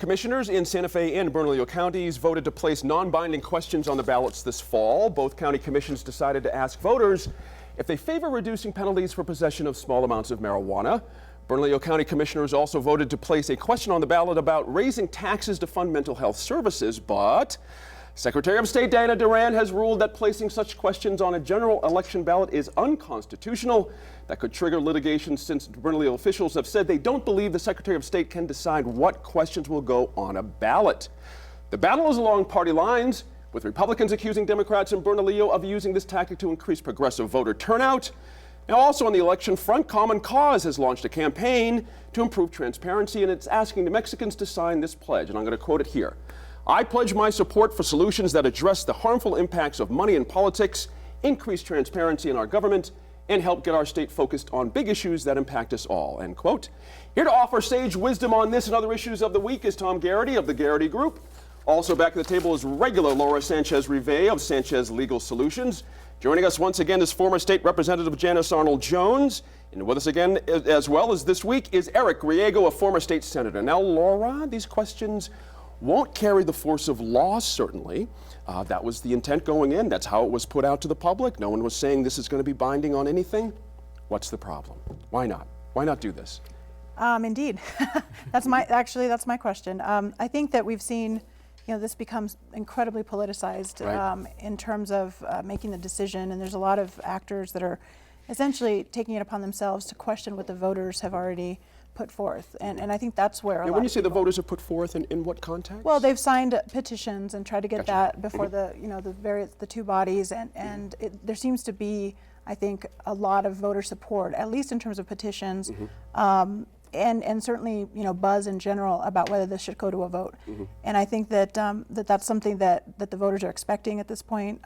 Commissioners in Santa Fe and Bernalillo counties voted to place non-binding questions on the ballots this fall. Both county commissions decided to ask voters if they favor reducing penalties for possession of small amounts of marijuana. Bernalillo County commissioners also voted to place a question on the ballot about raising taxes to fund mental health services, but Secretary of State Diana Duran has ruled that placing such questions on a general election ballot is unconstitutional. That could trigger litigation since Bernalillo officials have said they don't believe the Secretary of State can decide what questions will go on a ballot. The battle is along party lines, with Republicans accusing Democrats in Bernalillo of using this tactic to increase progressive voter turnout. Now, also on the election front, Common Cause has launched a campaign to improve transparency, and it's asking New Mexicans to sign this pledge, and I'm going to quote it here. I pledge my support for solutions that address the harmful impacts of money in politics, increase transparency in our government, and help get our state focused on big issues that impact us all, end quote. Here to offer sage wisdom on this and other issues of the week is Tom Garrity of the Garrity Group. Also back at the table is regular Laura Sanchez-Rive of Sanchez Legal Solutions. Joining us once again is former State Representative Janice Arnold-Jones. And with us again, as well as this week, is Eric Griego, a former state senator. Now, Laura, these questions won't carry the force of law, certainly. That was the intent going in. That's how it was put out to the public. No one was saying this is going to be binding on anything. What's the problem? Why not? Why not do this? Indeed. That's my question. I think that we've seen this becomes incredibly politicized right. In terms of making the decision, and there's a lot of actors that are essentially taking it upon themselves to question what the voters have already put forth, and I think that's where when you say the voters are put forth, in what context? Well, they've signed petitions and tried to get Gotcha. that before the two bodies, and there seems to be, I think, a lot of voter support, at least in terms of petitions. And certainly, buzz in general about whether this should go to a vote. And I think that that's something that the voters are expecting at this point.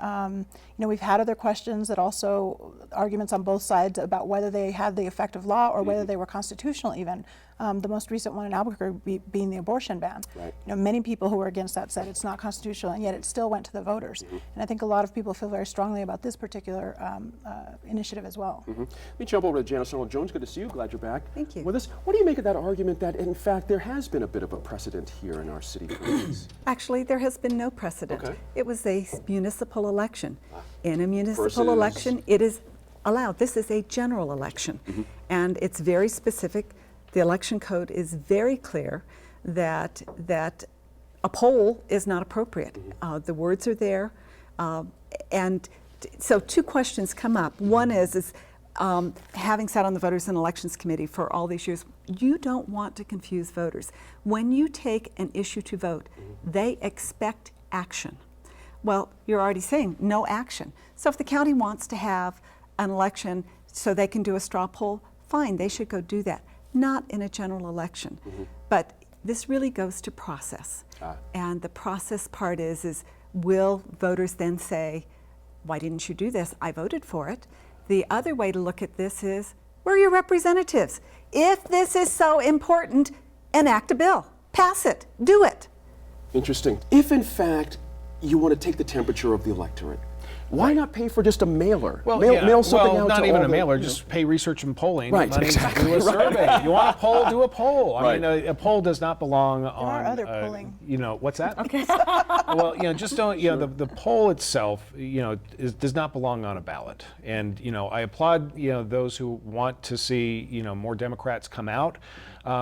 We've had other questions that also arguments on both sides about whether they had the effect of law or whether they were constitutional even. The most recent one in Albuquerque being the abortion ban. Right. Many people who were against that said it's not constitutional, and yet it still went to the voters. And I think a lot of people feel very strongly about this particular initiative as well. Let me jump over to Janice Arnold-Jones. Good to see you. Glad you're back. Thank you. With us. What do you make of that argument that, in fact, there has been a bit of a precedent here in our city for this? Actually, there has been no precedent. Okay. It was a municipal election. In a municipal Versus- election, it is allowed. This is a general election, and it's very specific. The election code is very clear that a poll is not appropriate. The words are there, and so two questions come up. One is having sat on the Voters and Elections Committee for all these years, you don't want to confuse voters. When you take an issue to vote, they expect action. Well, you're already saying no action. So if the county wants to have an election so they can do a straw poll, fine, they should go do that. Not in a general election. But this really goes to process. And the process part is will voters then say, why didn't you do this? I voted for it. The other way to look at this is, where are your representatives? If this is so important, enact a bill, pass it, do it. Interesting. If, in fact, you want to take the temperature of the electorate, why not pay for just a mailer? Mail something out not to even all a mailer, just pay research and polling. Right, money exactly. to do a survey. You want a poll, do a poll. Right. I mean, a poll does not belong on. There are other polling. What's that? Okay. Well, just don't. The poll itself, does not belong on a ballot. And I applaud those who want to see more Democrats come out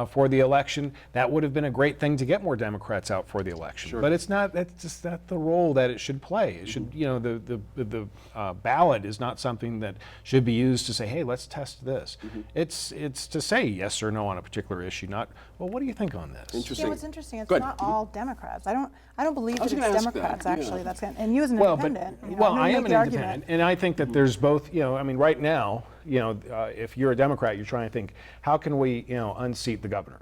for the election. That would have been a great thing to get more Democrats out for the election. Sure. But it's not. That's just not the role that it should play. It should. The ballot is not something that should be used to say, hey, let's test this. It's to say yes or no on a particular issue, not, well, what do you think on this? Interesting. What's interesting, it's Go ahead. not all Democrats. I don't believe I was that it's gonna ask Democrats that, actually. yeah. And you as an independent. I am an independent, and I think that there's both. Right now, if you're a Democrat, you're trying to think, how can we, unseat the governor?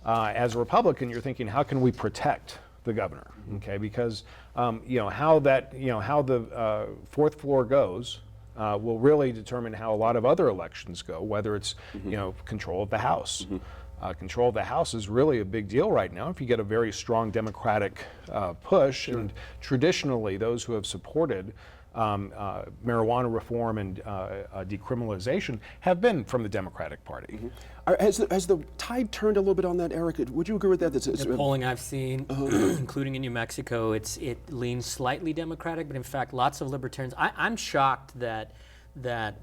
As a Republican, you're thinking, how can we protect the governor? Okay, because how the fourth floor goes will really determine how a lot of other elections go. Whether it's control of the House. Control of the House is really a big deal right now. If you get a very strong Democratic push, and traditionally those who have supported marijuana reform and decriminalization have been from the Democratic Party. Has the tide turned a little bit on that, Eric? Would you agree with that? The polling I've seen, including in New Mexico, it leans slightly Democratic, but in fact, lots of libertarians. I'm shocked that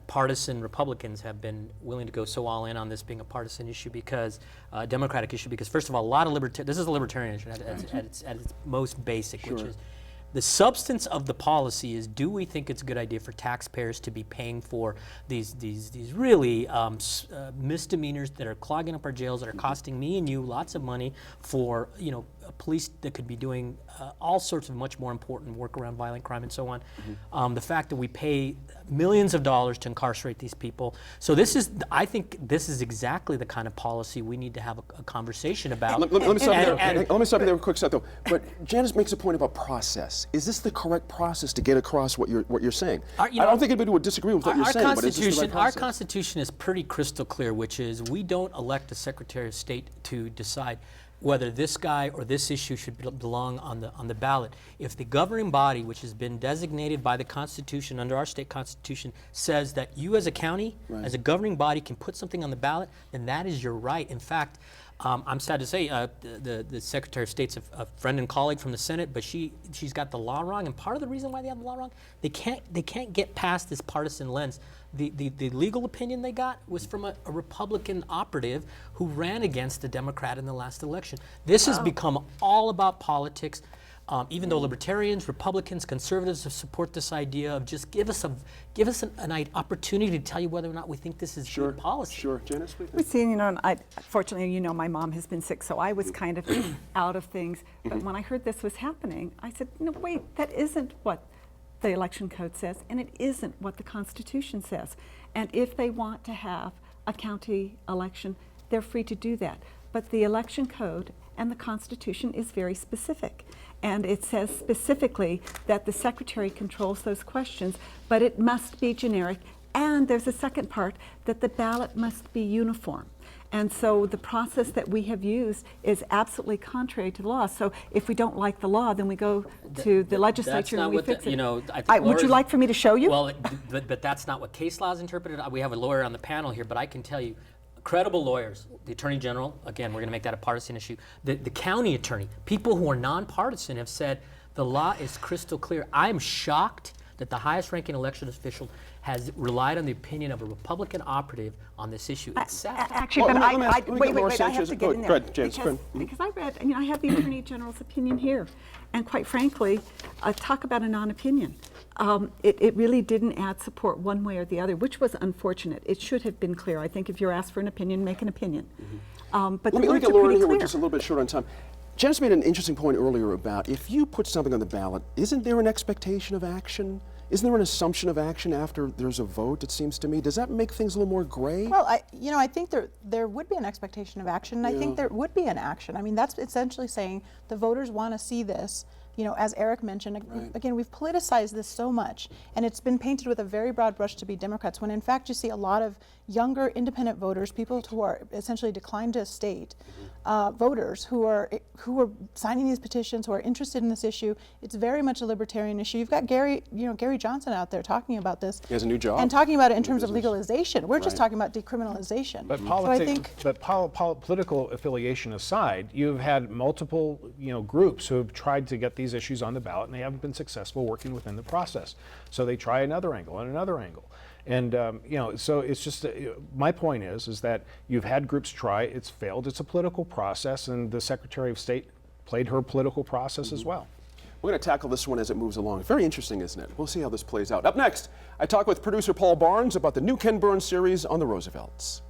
partisan Republicans have been willing to go so all in on this being a partisan issue, because Democratic issue, because first of all, a lot of this is a libertarian issue at its most basic, which is the substance of the policy is, do we think it's a good idea for taxpayers to be paying for these really misdemeanors that are clogging up our jails, that are costing me and you lots of money for, a police that could be doing all sorts of much more important work around violent crime and so on. The fact that we pay millions of dollars to incarcerate these people. So I think this is exactly the kind of policy we need to have a conversation about. Let me stop there. Let me stop there for a quick second, though. But Janice makes a point about process. Is this the correct process to get across what you're saying? I don't think anybody would disagree with what you're saying, but is this the right process? Our Constitution is pretty crystal clear, which is we don't elect a Secretary of State to decide whether this guy or this issue should belong on the ballot. If the governing body, which has been designated by the Constitution under our state Constitution, says that you as a county, as a governing body, can put something on the ballot, then that is your right. In fact, I'm sad to say the Secretary of State's a friend and colleague from the Senate, but she's got the law wrong. And part of the reason why they have the law wrong, they can't get past this partisan lens. The legal opinion they got was from a Republican operative who ran against a Democrat in the last election. This has become all about politics. Even though libertarians, Republicans, conservatives support this idea of just give us an opportunity to tell you whether or not we think this is good policy. Sure, Janice. We see, fortunately, my mom has been sick, so I was kind of out of things. But when I heard this was happening, I said, no, wait, that isn't what the election code says, and it isn't what the Constitution says. And if they want to have a county election, they're free to do that. But the election code and the Constitution is very specific. And it says specifically that the Secretary controls those questions, but it must be generic. And there's a second part, that the ballot must be uniform. And so the process that we have used is absolutely contrary to the law. So if we don't like the law, then we go to the legislature and we fix it. Would you like for me to show you? Well, but that's not what case law is interpreted. We have a lawyer on the panel here, but I can tell you, credible lawyers, the Attorney General, again, we're going to make that a partisan issue, the county attorney, people who are nonpartisan have said the law is crystal clear. I'm shocked that the highest ranking election official has relied on the opinion of a Republican operative on this issue. It's sad. Actually, but wait, I have to get in there. Go ahead, James. Because I read, I have the Attorney General's opinion here. And quite frankly, talk about a non-opinion. It really didn't add support one way or the other, which was unfortunate. It should have been clear. I think if you're asked for an opinion, make an opinion. But let me get Lauren here. We're just a little bit short on time. Janice made an interesting point earlier about if you put something on the ballot, isn't there an expectation of action? Isn't there an assumption of action after there's a vote, it seems to me? Does that make things a little more gray? Well, I think there would be an expectation of action, and I think there would be an action. I mean, that's essentially saying the voters want to see this. As Eric mentioned, again, we've politicized this so much, and it's been painted with a very broad brush to be Democrats, when in fact you see a lot of younger independent voters, people who are essentially declined to state, voters who are signing these petitions, who are interested in this issue. It's very much a libertarian issue. You've got Gary Johnson out there talking about this. He has a new job. And talking about it in terms of legalization. We're just talking about decriminalization. But political affiliation aside, you've had multiple groups who have tried to get these issues on the ballot, and they haven't been successful working within the process. So they try another angle and another angle. And so it's just my point is that you've had groups try, it's failed. It's a political process, and the Secretary of State played her political process as well. We're going to tackle this one as it moves along. Very interesting, isn't it? We'll see how this plays out. Up next, I talk with producer Paul Barnes about the new Ken Burns series on the Roosevelts.